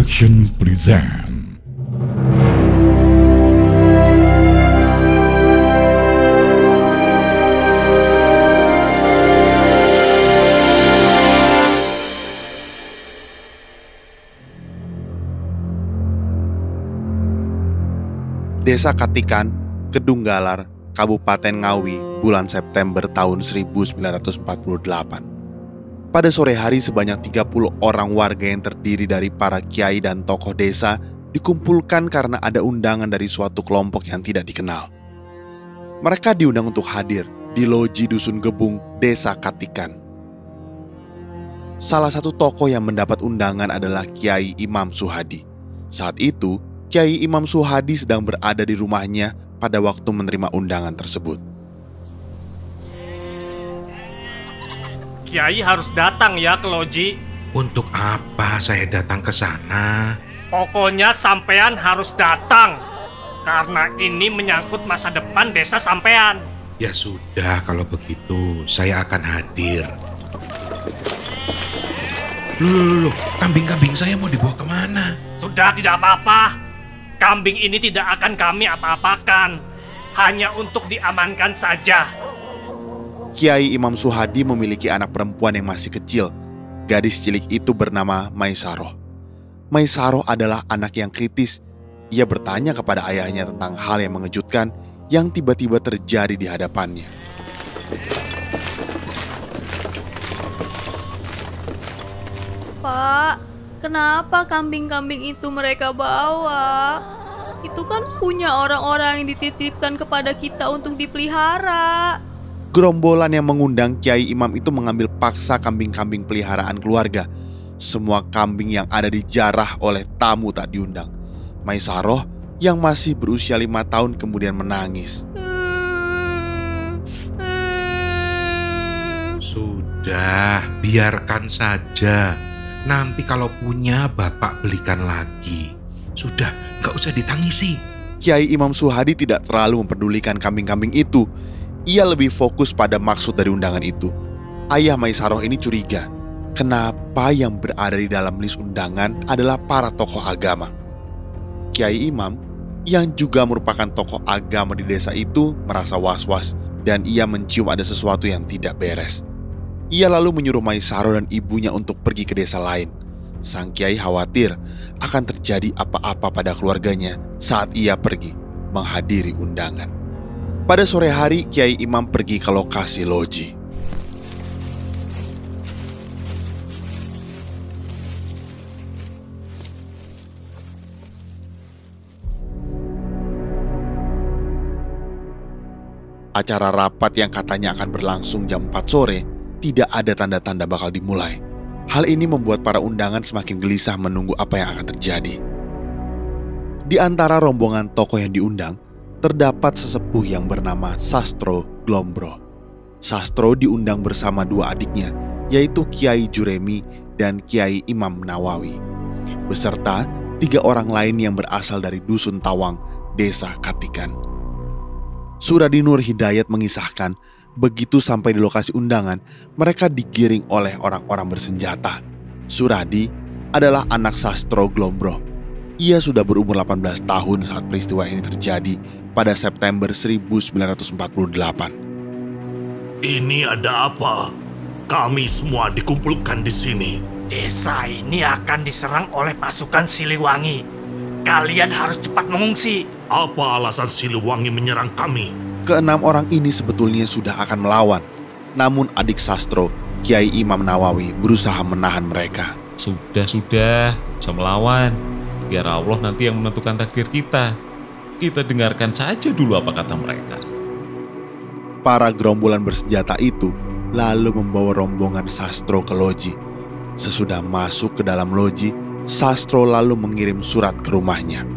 Production present. Desa Katikan, Kedunggalar, Kabupaten Ngawi, bulan September tahun 1948. Pada sore hari sebanyak 30 orang warga yang terdiri dari para kiai dan tokoh desa dikumpulkan karena ada undangan dari suatu kelompok yang tidak dikenal. Mereka diundang untuk hadir di loji Dusun Gebung, Desa Katikan. Salah satu tokoh yang mendapat undangan adalah Kiai Imam Suhadi. Saat itu, Kiai Imam Suhadi sedang berada di rumahnya pada waktu menerima undangan tersebut. Kiai harus datang ya ke loji. Untuk apa saya datang ke sana? Pokoknya sampean harus datang. Karena ini menyangkut masa depan desa sampean. Ya sudah, kalau begitu saya akan hadir. Loh, kambing-kambing saya mau dibawa kemana? Sudah, tidak apa-apa. Kambing ini tidak akan kami apa-apakan. Hanya untuk diamankan saja. Kiai Imam Suhadi memiliki anak perempuan yang masih kecil. Gadis cilik itu bernama Maisaroh. Maisaroh adalah anak yang kritis. Ia bertanya kepada ayahnya tentang hal yang mengejutkan yang tiba-tiba terjadi di hadapannya. Pak, kenapa kambing-kambing itu mereka bawa? Itu kan punya orang-orang yang dititipkan kepada kita untuk dipelihara. Gerombolan yang mengundang Kiai Imam itu mengambil paksa kambing-kambing peliharaan keluarga. Semua kambing yang ada dijarah oleh tamu tak diundang. Maisaroh yang masih berusia 5 tahun kemudian menangis. Sudah, biarkan saja. Nanti kalau punya bapak belikan lagi. Sudah, gak usah ditangisi. Kiai Imam Suhadi tidak terlalu mempedulikan kambing-kambing itu. Ia lebih fokus pada maksud dari undangan itu. Ayah Maisaroh ini curiga. Kenapa yang berada di dalam list undangan adalah para tokoh agama? Kiai Imam, yang juga merupakan tokoh agama di desa itu, merasa was-was dan ia mencium ada sesuatu yang tidak beres. Ia lalu menyuruh Maisaroh dan ibunya untuk pergi ke desa lain. Sang kiai khawatir akan terjadi apa-apa pada keluarganya saat ia pergi menghadiri undangan. Pada sore hari, Kiai Imam pergi ke lokasi loji. Acara rapat yang katanya akan berlangsung jam 4 sore tidak ada tanda-tanda bakal dimulai. Hal ini membuat para undangan semakin gelisah menunggu apa yang akan terjadi. Di antara rombongan tokoh yang diundang, terdapat sesepuh yang bernama Sastro Glombro. Sastro diundang bersama dua adiknya, yaitu Kiai Juremi dan Kiai Imam Nawawi, beserta 3 orang lain yang berasal dari Dusun Tawang, Desa Katikan. Suradi Nur Hidayat mengisahkan, begitu sampai di lokasi undangan, mereka digiring oleh orang-orang bersenjata. Suradi adalah anak Sastro Glombro. Ia sudah berumur 18 tahun saat peristiwa ini terjadi pada September 1948. Ini ada apa? Kami semua dikumpulkan di sini. Desa ini akan diserang oleh pasukan Siliwangi. Kalian harus cepat mengungsi. Apa alasan Siliwangi menyerang kami? Keenam orang ini sebetulnya sudah akan melawan. Namun adik Sastro, Kiai Imam Nawawi, berusaha menahan mereka. Sudah, bisa melawan. Biar Allah nanti yang menentukan takdir kita. Kita dengarkan saja dulu apa kata mereka. Para gerombolan bersenjata itu lalu membawa rombongan Sastro ke loji. Sesudah masuk ke dalam loji, Sastro lalu mengirim surat ke rumahnya.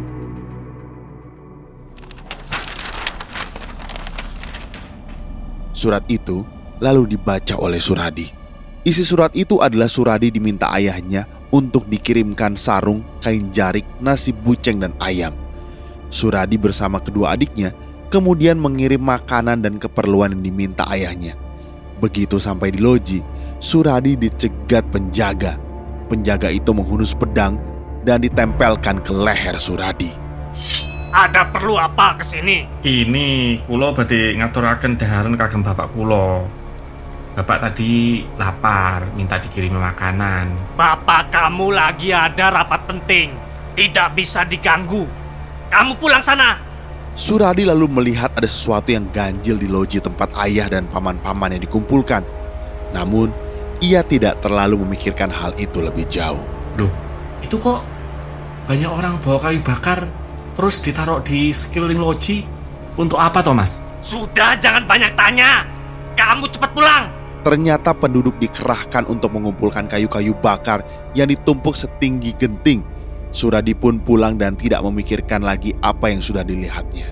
Surat itu lalu dibaca oleh Suradi. Isi surat itu adalah Suradi diminta ayahnya untuk dikirimkan sarung, kain jarik, nasi buceng, dan ayam. Suradi bersama kedua adiknya kemudian mengirim makanan dan keperluan yang diminta ayahnya. Begitu sampai di loji, Suradi dicegat penjaga. Penjaga itu menghunus pedang dan ditempelkan ke leher Suradi. Ada perlu apa kesini? Ini kulo badhe ngaturaken dhaharan kagem bapak kulo. Bapak tadi lapar, minta dikirimi makanan. Bapak kamu lagi ada rapat penting. Tidak bisa diganggu. Kamu pulang sana. Suradi lalu melihat ada sesuatu yang ganjil di loji tempat ayah dan paman-paman yang dikumpulkan. Namun, ia tidak terlalu memikirkan hal itu lebih jauh. Loh, itu kok banyak orang bawa kayu bakar terus ditaruh di sekeliling loji. Untuk apa, Thomas? Sudah, jangan banyak tanya. Kamu cepat pulang. Ternyata penduduk dikerahkan untuk mengumpulkan kayu-kayu bakar yang ditumpuk setinggi genting. Suradi pun pulang dan tidak memikirkan lagi apa yang sudah dilihatnya.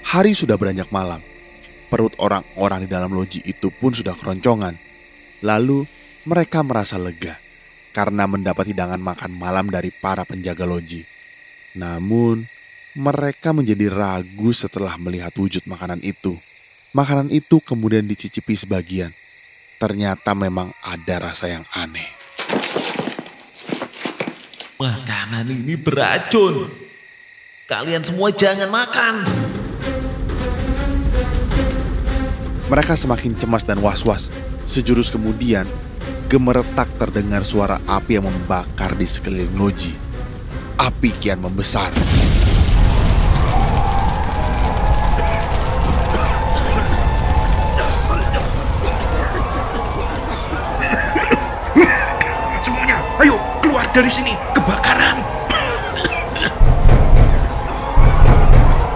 Hari sudah beranjak malam. Perut orang-orang di dalam loji itu pun sudah keroncongan. Lalu mereka merasa lega karena mendapat hidangan makan malam dari para penjaga loji. Namun mereka menjadi ragu setelah melihat wujud makanan itu. Makanan itu kemudian dicicipi sebagian. Ternyata memang ada rasa yang aneh. Makanan ini beracun. Kalian semua jangan makan. Mereka semakin cemas dan was-was. Sejurus kemudian, gemeretak terdengar suara api yang membakar di sekeliling loji. Api kian membesar. Semuanya, ayo keluar dari sini, kebakaran.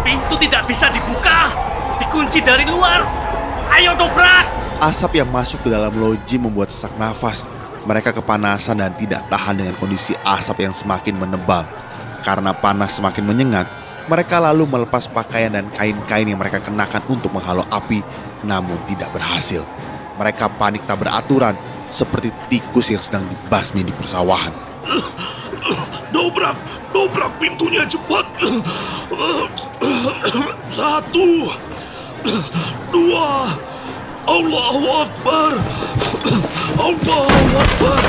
Pintu tidak bisa dibuka. Dikunci dari luar. Ayo dobrak. Asap yang masuk ke dalam loji membuat sesak nafas. Mereka kepanasan dan tidak tahan dengan kondisi asap yang semakin menebal. Karena panas semakin menyengat, mereka lalu melepas pakaian dan kain-kain yang mereka kenakan untuk menghalau api, namun tidak berhasil. Mereka panik tak beraturan, seperti tikus yang sedang dibasmi di persawahan. Dobrak pintunya cepat. 1, 2, Allahu Akbar. Allahu Akbar.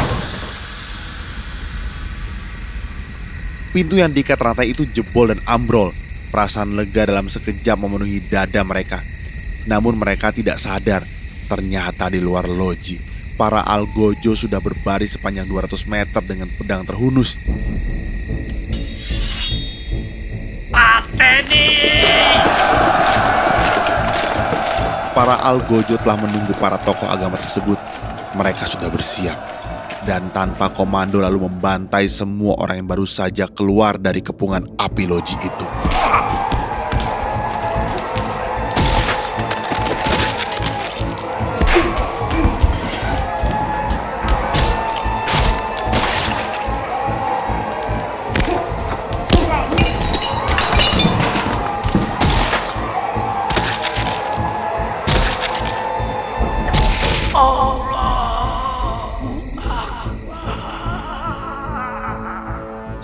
Pintu yang diikat rantai itu jebol dan ambrol. Perasaan lega dalam sekejap memenuhi dada mereka. Namun mereka tidak sadar, ternyata di luar loji, para algojo sudah berbaris sepanjang 200 meter dengan pedang terhunus. Pateni! Para algojo telah menunggu para tokoh agama tersebut. Mereka sudah bersiap. Dan tanpa komando lalu membantai semua orang yang baru saja keluar dari kepungan api loji itu.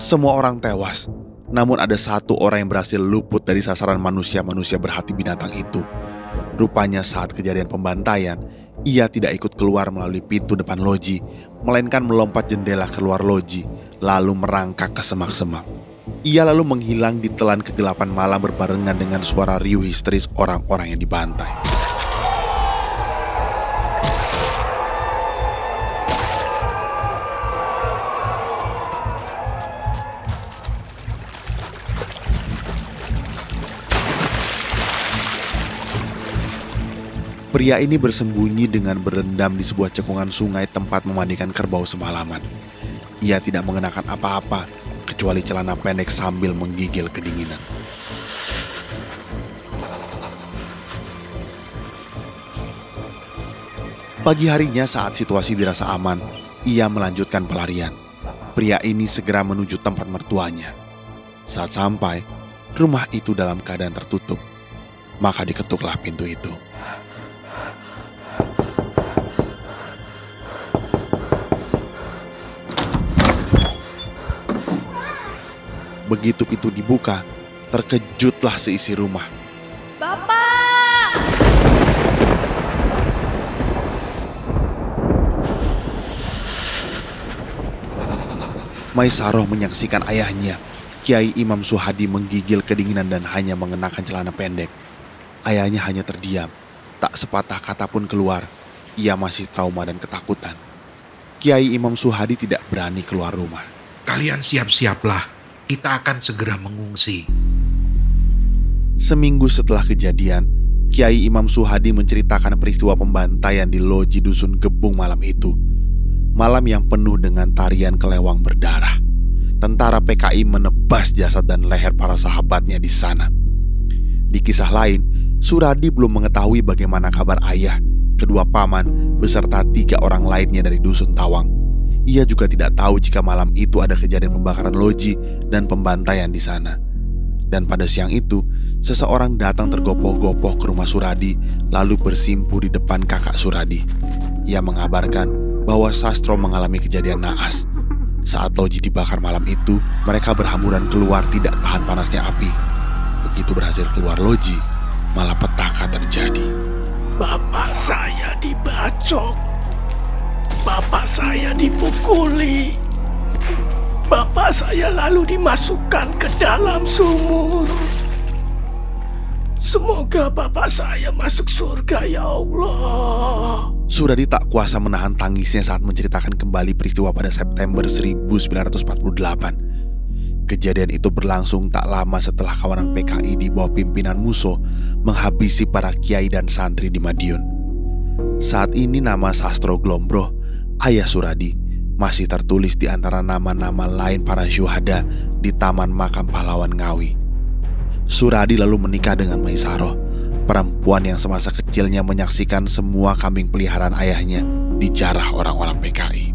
Semua orang tewas, namun ada satu orang yang berhasil luput dari sasaran manusia-manusia berhati binatang itu. Rupanya saat kejadian pembantaian, ia tidak ikut keluar melalui pintu depan loji, melainkan melompat jendela keluar loji, lalu merangkak ke semak-semak. Ia lalu menghilang di telan kegelapan malam berbarengan dengan suara riuh histeris orang-orang yang dibantai. Pria ini bersembunyi dengan berendam di sebuah cekungan sungai tempat memandikan kerbau semalaman. Ia tidak mengenakan apa-apa, kecuali celana pendek sambil menggigil kedinginan. Pagi harinya saat situasi dirasa aman, ia melanjutkan pelarian. Pria ini segera menuju tempat mertuanya. Saat sampai, rumah itu dalam keadaan tertutup. Maka diketuklah pintu itu. Begitu pintu dibuka, terkejutlah seisi rumah. Bapak! Maisaroh menyaksikan ayahnya, Kiai Imam Suhadi, menggigil kedinginan dan hanya mengenakan celana pendek. Ayahnya hanya terdiam, tak sepatah kata pun keluar. Ia masih trauma dan ketakutan. Kiai Imam Suhadi tidak berani keluar rumah. Kalian siap-siaplah, kita akan segera mengungsi. Seminggu setelah kejadian, Kiai Imam Suhadi menceritakan peristiwa pembantaian di loji Dusun Gebung malam itu. Malam yang penuh dengan tarian kelewang berdarah. Tentara PKI menebas jasad dan leher para sahabatnya di sana. Di kisah lain, Suradi belum mengetahui bagaimana kabar ayah, kedua paman, beserta 3 orang lainnya dari Dusun Tawang. Ia juga tidak tahu jika malam itu ada kejadian pembakaran loji dan pembantaian di sana. Dan pada siang itu, seseorang datang tergopoh-gopoh ke rumah Suradi, lalu bersimpuh di depan kakak Suradi. Ia mengabarkan bahwa Sastro mengalami kejadian naas. Saat loji dibakar malam itu, mereka berhamburan keluar tidak tahan panasnya api. Begitu berhasil keluar loji, malapetaka terjadi. Bapak saya dibacok. Bapak saya dipukuli. Bapak saya lalu dimasukkan ke dalam sumur. Semoga bapak saya masuk surga, ya Allah. Suradi tak kuasa menahan tangisnya saat menceritakan kembali peristiwa pada September 1948. Kejadian itu berlangsung tak lama setelah kawanan PKI di bawah pimpinan Muso menghabisi para kiai dan santri di Madiun. Saat ini nama Sastro Glombroh, ayah Suradi, masih tertulis di antara nama-nama lain para syuhada di Taman Makam Pahlawan Ngawi. Suradi lalu menikah dengan Maisaroh, perempuan yang semasa kecilnya menyaksikan semua kambing peliharaan ayahnya dijarah orang-orang PKI.